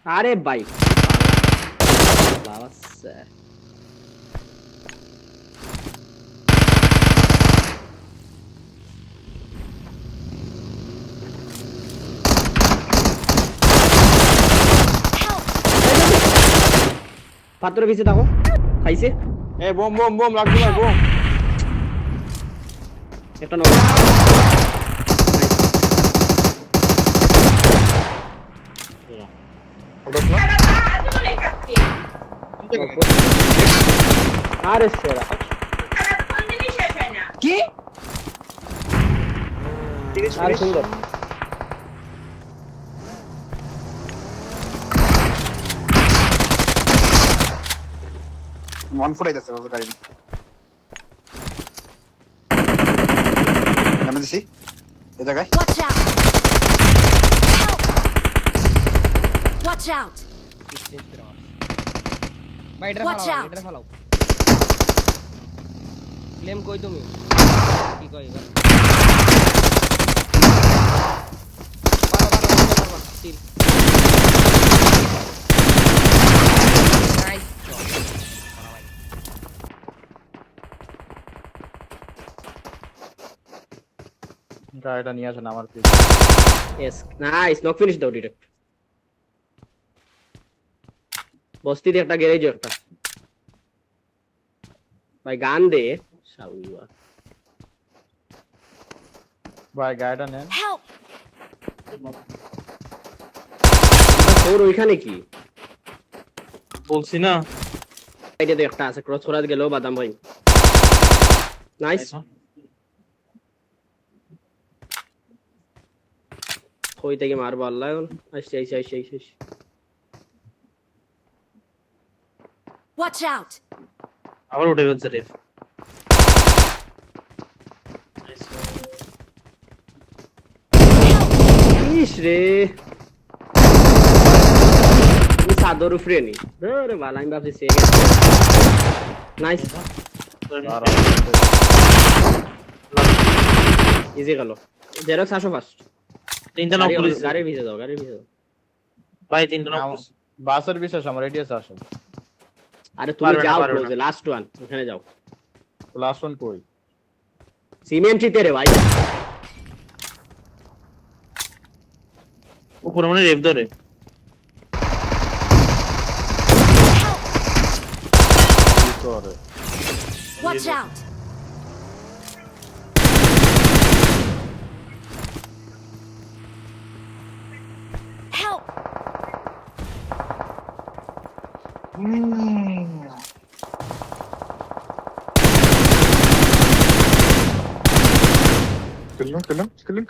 আরে ভাই পাথরের পিছে থাকো খাইছে বোম বোম বোম লাগবে না বোম একটা নক আরে সেরা কি আর সুন্দর ওয়ান ফুট আইতাছে ওর গাড়ি নামে দিছি এই জায়গায় Watch out! ভাই এটা ফালাও ক্লেম কই তুমি কি কই এবার পারো স্টিল নাইস গাড়িটা নিয়ে আসেন আমার Yes, nice. Knock finish দাও ডিরেক্ট। বস্তিতে একটা গ্যারেজ একটা। ভাই গান দে। শাউয়া। ভাই গাড়িটা নেন Help! তোর ওইখানে কি? বলছি না সাইডে তো একটা আছে ক্রস করা গেল বাদাম ভাই। নাইস। কই থেকে মারবো আল্লাহ এখন আইস Watch out! আবার উঠে গেছে রে ইস রে এই সাদর উপরে নি রে বালা আমি ভাবছি সে গেছে নাইস ইজি গেল জেরক্স আসো ফার্স্ট তিনটা নক পুলিশ গাড়ি ভিজে দাও ভাই তিনটা নক বাসের বিশেষ আমার রেডিয়াস আসো আরে তুমি যাও ক্লোজে লাস্ট ওয়ান ওখানে যাও লাস্ট ওয়ান কই সিমেন্টে রে ভাই উপরে মনে রেভ ধরে Watch out! Help! Kılın.